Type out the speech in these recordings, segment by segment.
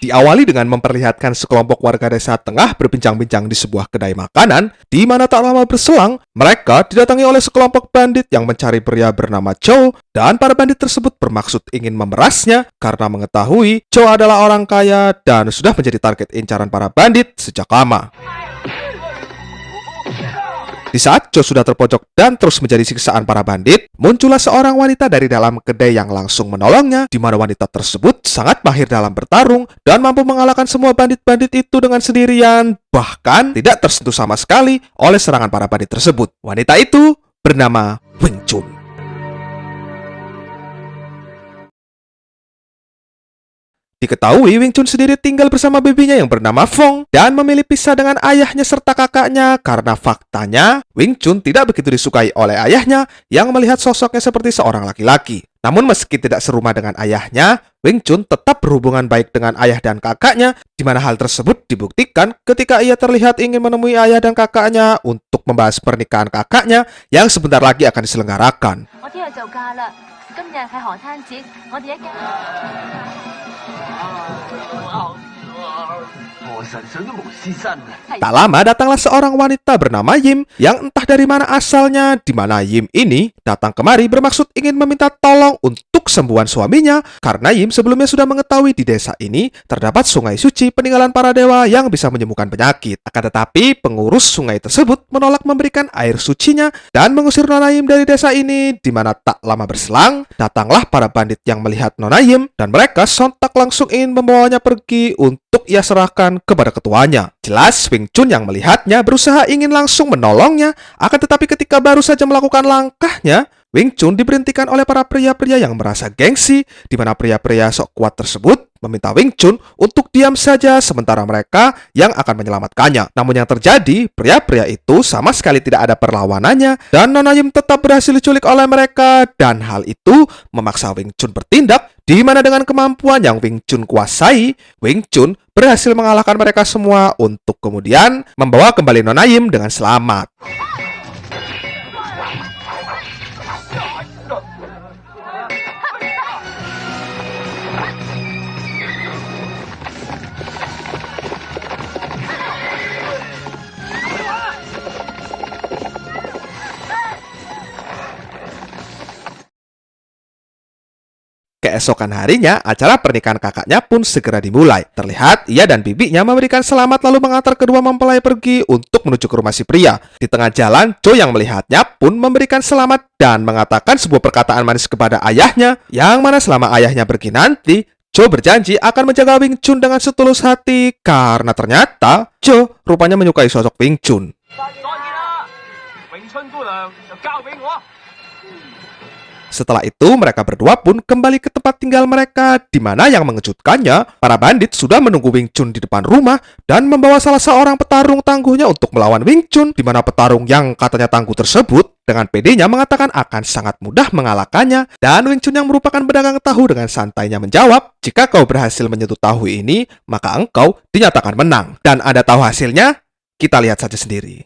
diawali dengan memperlihatkan sekelompok warga desa tengah berbincang-bincang di sebuah kedai makanan, di mana tak lama berselang, mereka didatangi oleh sekelompok bandit yang mencari pria bernama Cho, dan para bandit tersebut bermaksud ingin memerasnya karena mengetahui Cho adalah orang kaya dan sudah menjadi target incaran para bandit sejak lama. Di saat Cho sudah terpojok dan terus menjadi siksaan para bandit, muncullah seorang wanita dari dalam kedai yang langsung menolongnya, di mana wanita tersebut sangat mahir dalam bertarung dan mampu mengalahkan semua bandit-bandit itu dengan sendirian, bahkan tidak tersentuh sama sekali oleh serangan para bandit tersebut. Wanita itu bernama Wing Chun. Diketahui Wing Chun sendiri tinggal bersama bibinya yang bernama Fong dan memilih pisah dengan ayahnya serta kakaknya karena faktanya Wing Chun tidak begitu disukai oleh ayahnya yang melihat sosoknya seperti seorang laki-laki. Namun meski tidak serumah dengan ayahnya, Wing Chun tetap berhubungan baik dengan ayah dan kakaknya, di mana hal tersebut dibuktikan ketika ia terlihat ingin menemui ayah dan kakaknya untuk membahas pernikahan kakaknya yang sebentar lagi akan diselenggarakan. Tak lama datanglah seorang wanita bernama Yim yang entah dari mana asalnya, di mana Yim ini datang kemari bermaksud ingin meminta tolong untuk kesembuhan suaminya karena Yim sebelumnya sudah mengetahui di desa ini terdapat sungai suci peninggalan para dewa yang bisa menyembuhkan penyakit. Akan tetapi pengurus sungai tersebut menolak memberikan air sucinya dan mengusir Nona Yim dari desa ini, di mana tak lama berselang datanglah para bandit yang melihat Nona Yim dan mereka sontak langsung ingin membawanya pergi untuk ia serahkan kepada ketuanya. Jelas Wing Chun yang melihatnya berusaha ingin langsung menolongnya, akan tetapi ketika baru saja melakukan langkahnya, Wing Chun diberhentikan oleh para pria-pria yang merasa gengsi, di mana pria-pria sok kuat tersebut meminta Wing Chun untuk diam saja sementara mereka yang akan menyelamatkannya. Namun yang terjadi, pria-pria itu sama sekali tidak ada perlawanannya dan Nona Yim tetap berhasil diculik oleh mereka, dan hal itu memaksa Wing Chun bertindak, di mana dengan kemampuan yang Wing Chun kuasai, Wing Chun berhasil mengalahkan mereka semua untuk kemudian membawa kembali Nona Yim dengan selamat. Keesokan harinya, acara pernikahan kakaknya pun segera dimulai. Terlihat ia dan bibinya memberikan selamat lalu mengantar kedua mempelai pergi untuk menuju ke rumah si pria. Di tengah jalan, Cho yang melihatnya pun memberikan selamat dan mengatakan sebuah perkataan manis kepada ayahnya, yang mana selama ayahnya pergi nanti, Cho berjanji akan menjaga Wing Chun dengan setulus hati karena ternyata Cho rupanya menyukai sosok Wing Chun. Setelah itu, mereka berdua pun kembali ke tempat tinggal mereka, di mana yang mengejutkannya, para bandit sudah menunggu Wing Chun di depan rumah dan membawa salah seorang petarung tangguhnya untuk melawan Wing Chun, di mana petarung yang katanya tangguh tersebut dengan pedenya mengatakan akan sangat mudah mengalahkannya, dan Wing Chun yang merupakan pedagang tahu dengan santainya menjawab, "Jika kau berhasil menyentuh tahu ini, maka engkau dinyatakan menang." Dan ada tahu hasilnya? Kita lihat saja sendiri.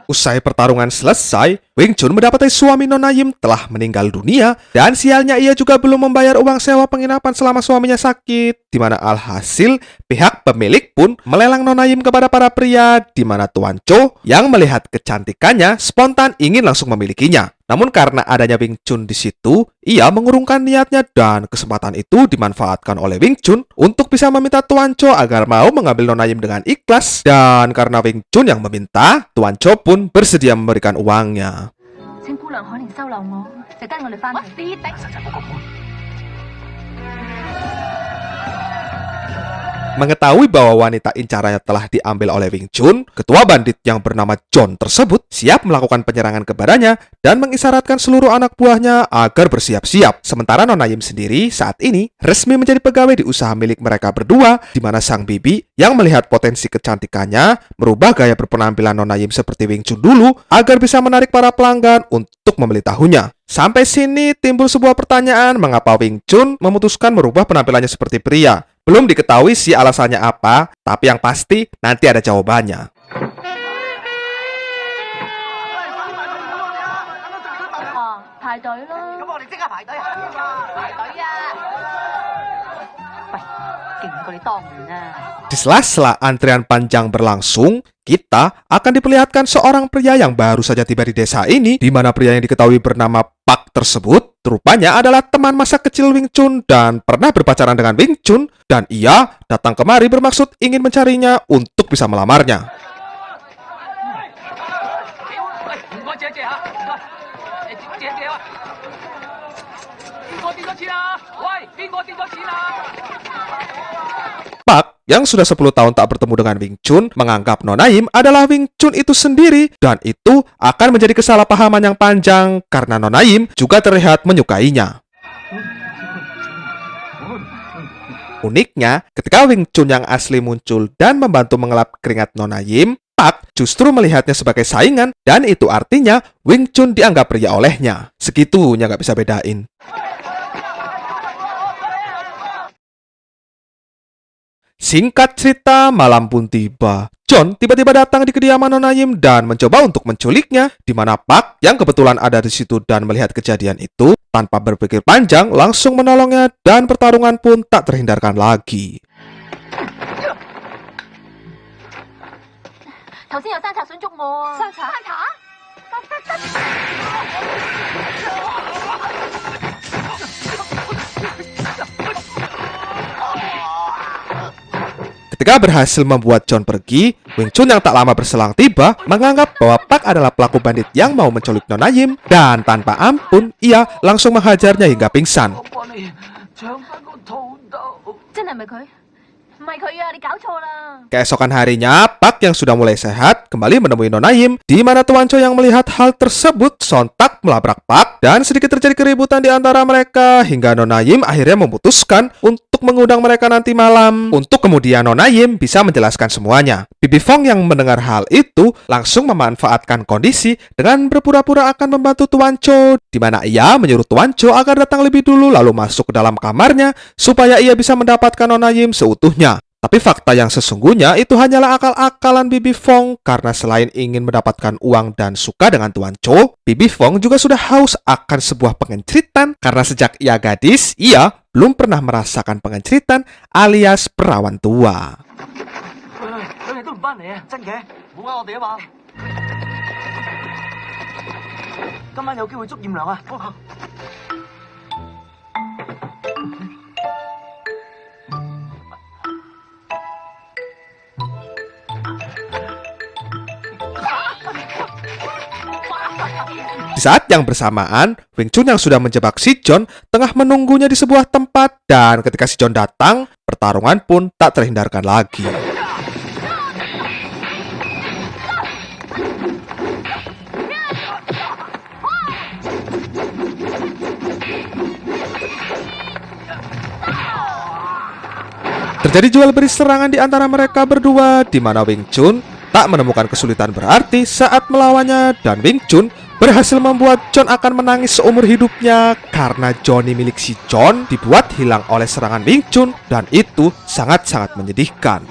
Usai pertarungan selesai, Wing Chun mendapati suami Nona Yim telah meninggal dunia dan sialnya ia juga belum membayar uang sewa penginapan selama suaminya sakit, di mana alhasil pihak pemilik pun melelang Nona Yim kepada para pria, di mana Tuan Cho yang melihat kecantikannya spontan ingin langsung memilikinya. Namun karena adanya Wing Chun di situ, ia mengurungkan niatnya dan kesempatan itu dimanfaatkan oleh Wing Chun untuk bisa meminta Tuan Cho agar mau mengambil Nona Yim dengan ikhlas, dan karena Wing Chun yang meminta, Tuan Cho pun bersedia memberikan uangnya. Mengetahui bahwa wanita incarannya telah diambil oleh Wing Chun, ketua bandit yang bernama John tersebut siap melakukan penyerangan kepadanya dan mengisyaratkan seluruh anak buahnya agar bersiap-siap. Sementara Nona Yim sendiri saat ini resmi menjadi pegawai di usaha milik mereka berdua, di mana sang bibi yang melihat potensi kecantikannya merubah gaya berpenampilan Nona Yim seperti Wing Chun dulu agar bisa menarik para pelanggan untuk membeli tahunya. Sampai sini timbul sebuah pertanyaan, mengapa Wing Chun memutuskan merubah penampilannya seperti pria? Belum diketahui sih alasannya apa, tapi yang pasti nanti ada jawabannya. Di sela-sela antrian panjang berlangsung, kita akan diperlihatkan seorang pria yang baru saja tiba di desa ini, di mana pria yang diketahui bernama Pak tersebut rupanya adalah teman masa kecil Wing Chun dan pernah berpacaran dengan Wing Chun, dan ia datang kemari bermaksud ingin mencarinya untuk bisa melamarnya. Pak, yang sudah 10 tahun tak bertemu dengan Wing Chun, menganggap Nona Yim adalah Wing Chun itu sendiri, dan itu akan menjadi kesalahpahaman yang panjang karena Nona Yim juga terlihat menyukainya. Uniknya, ketika Wing Chun yang asli muncul dan membantu mengelap keringat Nona Yim, Pak justru melihatnya sebagai saingan, dan itu artinya Wing Chun dianggap pria olehnya. Segitunya nggak bisa bedain. Singkat cerita, malam pun tiba. John tiba-tiba datang di kediaman Nona Yim dan mencoba untuk menculiknya, di mana Pak yang kebetulan ada di situ dan melihat kejadian itu, tanpa berpikir panjang langsung menolongnya dan pertarungan pun tak terhindarkan lagi. Ketika berhasil membuat John pergi, Wing Chun yang tak lama berselang tiba menganggap bahwa Pak adalah pelaku bandit yang mau menculik Nona Yim, dan tanpa ampun ia langsung menghajarnya hingga pingsan. Keesokan harinya, Pak yang sudah mulai sehat kembali menemui Nona Yim, di mana Tuan Cho yang melihat hal tersebut sontak melabrak Pak dan sedikit terjadi keributan di antara mereka hingga Nona Yim akhirnya memutuskan untuk mengundang mereka nanti malam untuk kemudian Nona Yim bisa menjelaskan semuanya. Bibi Fong yang mendengar hal itu langsung memanfaatkan kondisi dengan berpura-pura akan membantu Tuan Cho, di mana ia menyuruh Tuan Cho agar datang lebih dulu lalu masuk ke dalam kamarnya supaya ia bisa mendapatkan Nona Yim seutuhnya. Tapi fakta yang sesungguhnya itu hanyalah akal-akalan Bibi Fong, karena selain ingin mendapatkan uang dan suka dengan Tuan Cho, Bibi Fong juga sudah haus akan sebuah pengenceritan karena sejak ia gadis, ia belum pernah merasakan pengenceritan alias perawan tua. Di saat yang bersamaan, Wing Chun yang sudah menjebak si John tengah menunggunya di sebuah tempat, dan ketika si John datang, pertarungan pun tak terhindarkan lagi. Terjadi jual beli serangan di antara mereka berdua, di mana Wing Chun tak menemukan kesulitan berarti saat melawannya, dan Wing Chun berhasil membuat John akan menangis seumur hidupnya karena Johnny milik si John dibuat hilang oleh serangan Wing Chun, dan itu sangat-sangat menyedihkan.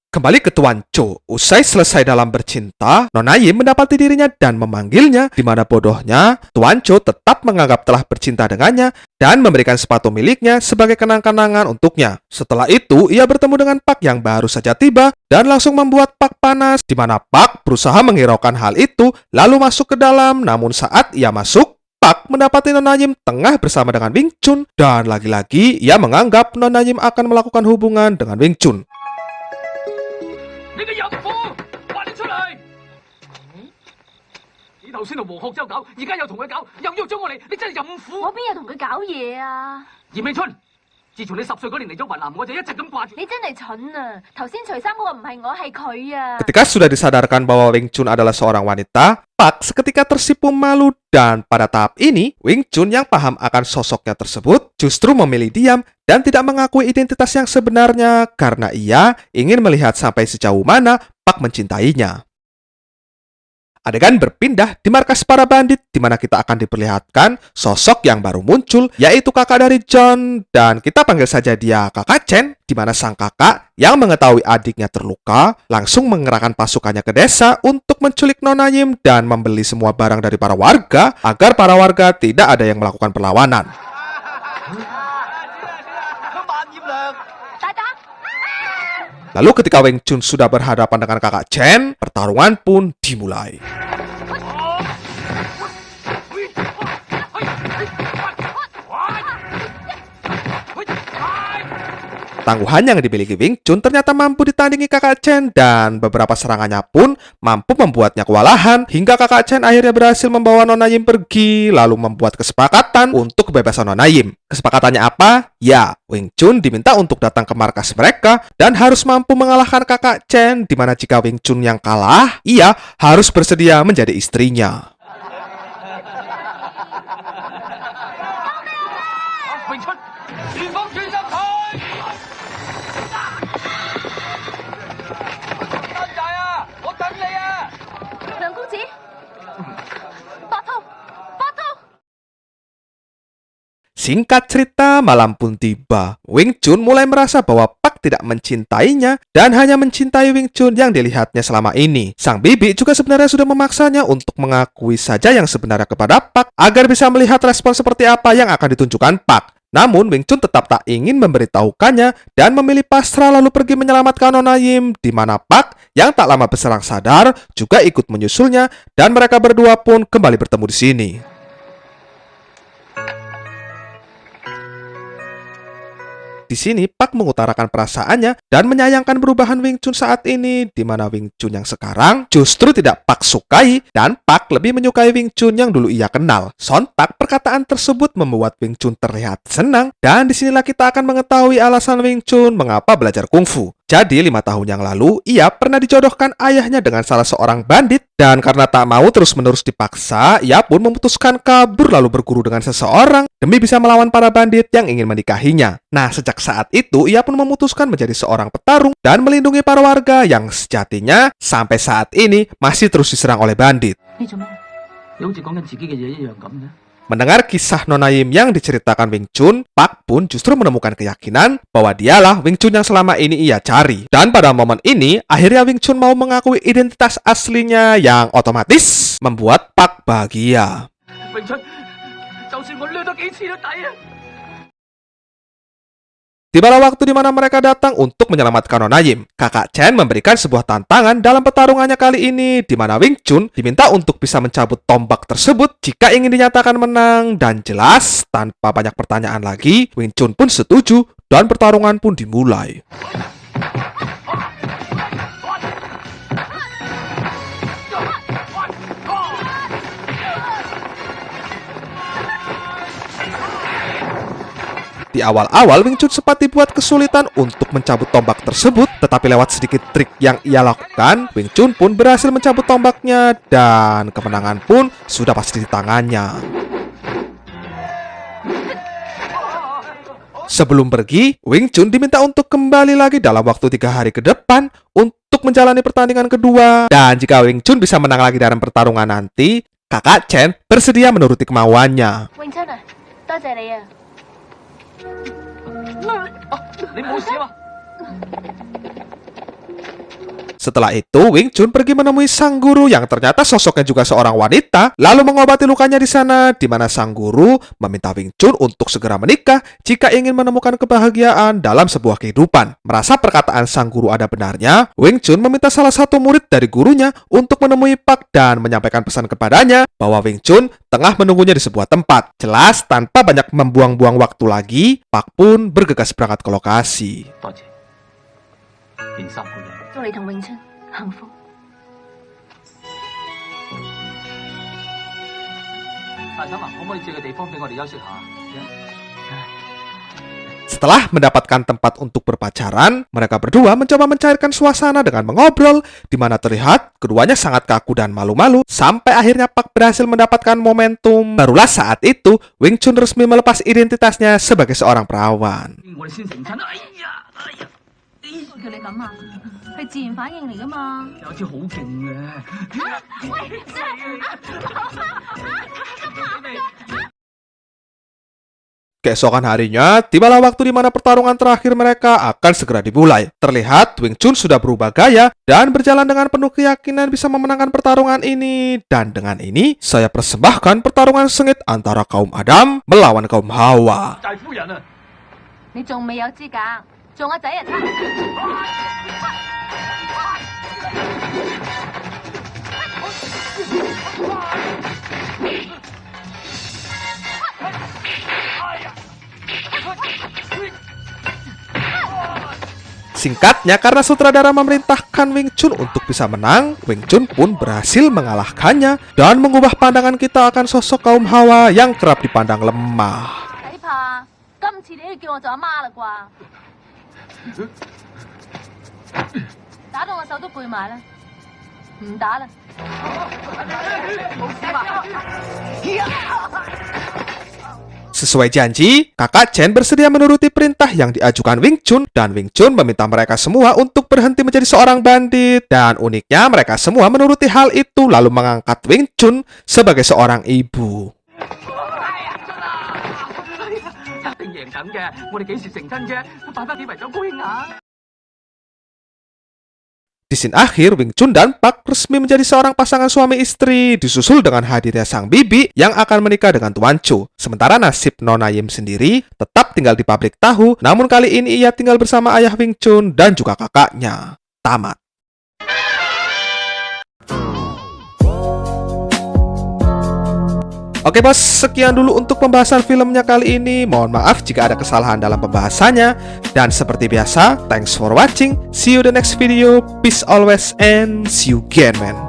Kembali ke Tuan Cho, usai selesai dalam bercinta, Nona Yim mendapati dirinya dan memanggilnya, di mana bodohnya Tuan Cho tetap menganggap telah bercinta dengannya dan memberikan sepatu miliknya sebagai kenang-kenangan untuknya. Setelah itu, ia bertemu dengan Pak yang baru saja tiba dan langsung membuat Pak panas, di mana Pak berusaha menghiraukan hal itu lalu masuk ke dalam. Namun saat ia masuk, Pak mendapati Nona Yim tengah bersama dengan Wing Chun, dan lagi-lagi ia menganggap Nona Yim akan melakukan hubungan dengan Wing Chun. 自從你10歲嗰年嚟咗雲南，我就一直咁掛住。你真係蠢啊！頭先除衫嗰個唔係我，係佢啊！ Ketika sudah disadarkan bahwa Wing Chun adalah seorang wanita, Pak seketika tersipu malu dan pada tahap ini, Wing Chun yang paham akan sosoknya tersebut justru memilih diam dan tidak mengakui identitas yang sebenarnya karena ia ingin melihat sampai sejauh mana Pak mencintainya. Adegan berpindah di markas para bandit di mana kita akan diperlihatkan sosok yang baru muncul yaitu kakak dari John dan kita panggil saja dia Kakak Chen di mana sang kakak yang mengetahui adiknya terluka langsung mengerahkan pasukannya ke desa untuk menculik Nona Yim dan membeli semua barang dari para warga agar para warga tidak ada yang melakukan perlawanan. Lalu ketika Wing Chun sudah berhadapan dengan Kakak Chen, pertarungan pun dimulai. Ketangguhan yang dimiliki Wing Chun ternyata mampu ditandingi Kakak Chen dan beberapa serangannya pun mampu membuatnya kewalahan hingga Kakak Chen akhirnya berhasil membawa Nona Yim pergi lalu membuat kesepakatan untuk kebebasan Nona Yim. Kesepakatannya apa? Ya, Wing Chun diminta untuk datang ke markas mereka dan harus mampu mengalahkan Kakak Chen di mana jika Wing Chun yang kalah, ia harus bersedia menjadi istrinya. Singkat cerita, malam pun tiba. Wing Chun mulai merasa bahwa Pak tidak mencintainya dan hanya mencintai Wing Chun yang dilihatnya selama ini. Sang bibi juga sebenarnya sudah memaksanya untuk mengakui saja yang sebenarnya kepada Pak agar bisa melihat respon seperti apa yang akan ditunjukkan Pak. Namun Wing Chun tetap tak ingin memberitahukannya dan memilih pasrah lalu pergi menyelamatkan Nona Yim di mana Pak yang tak lama berserang sadar juga ikut menyusulnya dan mereka berdua pun kembali bertemu di sini. Di sini, Pak mengutarakan perasaannya dan menyayangkan perubahan Wing Chun saat ini, di mana Wing Chun yang sekarang justru tidak Pak sukai dan Pak lebih menyukai Wing Chun yang dulu ia kenal. Sontak, perkataan tersebut membuat Wing Chun terlihat senang dan disinilah kita akan mengetahui alasan Wing Chun mengapa belajar kungfu. Jadi 5 tahun yang lalu, ia pernah dijodohkan ayahnya dengan salah seorang bandit dan karena tak mau terus-menerus dipaksa, ia pun memutuskan kabur lalu berguru dengan seseorang demi bisa melawan para bandit yang ingin menikahinya. Nah, sejak saat itu, ia pun memutuskan menjadi seorang petarung dan melindungi para warga yang sejatinya sampai saat ini masih terus diserang oleh bandit. Mendengar kisah Nona Yim yang diceritakan Wing Chun, Pak pun justru menemukan keyakinan bahwa dialah Wing Chun yang selama ini ia cari. Dan pada momen ini, akhirnya Wing Chun mau mengakui identitas aslinya yang otomatis membuat Pak bahagia. Wing Chun, tibalah waktu di mana mereka datang untuk menyelamatkan Nona Yim. Kakak Chen memberikan sebuah tantangan dalam pertarungannya kali ini, di mana Wing Chun diminta untuk bisa mencabut tombak tersebut jika ingin dinyatakan menang. Dan jelas, tanpa banyak pertanyaan lagi, Wing Chun pun setuju dan pertarungan pun dimulai. Di awal-awal, Wing Chun sempat dibuat kesulitan untuk mencabut tombak tersebut, tetapi lewat sedikit trik yang ia lakukan, Wing Chun pun berhasil mencabut tombaknya dan kemenangan pun sudah pasti di tangannya. Sebelum pergi, Wing Chun diminta untuk kembali lagi dalam waktu 3 hari ke depan untuk menjalani pertandingan kedua. Dan jika Wing Chun bisa menang lagi dalam pertarungan nanti, Kakak Chen bersedia menuruti kemauannya. Wing Chun, setelah itu, Wing Chun pergi menemui sang guru yang ternyata sosoknya juga seorang wanita, lalu mengobati lukanya di sana, di mana sang guru meminta Wing Chun untuk segera menikah jika ingin menemukan kebahagiaan dalam sebuah kehidupan. Merasa perkataan sang guru ada benarnya, Wing Chun meminta salah satu murid dari gurunya untuk menemui Pak dan menyampaikan pesan kepadanya bahwa Wing Chun tengah menunggunya di sebuah tempat. Jelas, tanpa banyak membuang-buang waktu lagi, Pak pun bergegas berangkat ke lokasi. Setelah mendapatkan tempat untuk berpacaran, mereka berdua mencoba mencairkan suasana dengan mengobrol, di mana terlihat keduanya sangat kaku dan malu-malu, sampai akhirnya Pak berhasil mendapatkan momentum. Barulah saat itu, Wing Chun resmi melepas identitasnya sebagai seorang perawan. 我哋先成親。哎呀，哎呀，叫你咁啊，係自然反應嚟噶嘛。有次好勁嘅。Keesokan harinya, tibalah waktu di mana pertarungan terakhir mereka akan segera dimulai. Terlihat Wing Chun sudah berubah gaya dan berjalan dengan penuh keyakinan bisa memenangkan pertarungan ini. Dan dengan ini, saya persembahkan pertarungan sengit antara kaum Adam melawan kaum Hawa. 大夫人啊！你仲未有資格做我仔啊！ Singkatnya, karena sutradara memerintahkan Wing Chun untuk bisa menang, Wing Chun pun berhasil mengalahkannya dan mengubah pandangan kita akan sosok kaum Hawa yang kerap dipandang lemah. 睇怕今次你都要叫我做阿媽啦啩？打到我手都背埋啦，唔打啦。 Sesuai janji, kakak Chen bersedia menuruti perintah yang diajukan Wing Chun, dan Wing Chun meminta mereka semua untuk berhenti menjadi seorang bandit. Dan uniknya, mereka semua menuruti hal itu lalu mengangkat Wing Chun sebagai seorang ibu. 一定贏緊嘅，我哋幾時成親啫？擺翻幾圍咗高興下。 Di scene akhir, Wing Chun dan Pak resmi menjadi seorang pasangan suami istri, disusul dengan hadirnya sang bibi yang akan menikah dengan Tuan Chu. Sementara nasib Nona Yim sendiri tetap tinggal di pabrik tahu, namun kali ini ia tinggal bersama ayah Wing Chun dan juga kakaknya. Tamat. Oke bos, sekian dulu untuk pembahasan filmnya kali ini. Mohon maaf jika ada kesalahan dalam pembahasannya. Dan seperti biasa, thanks for watching. See you the next video. Peace always and see you again, man.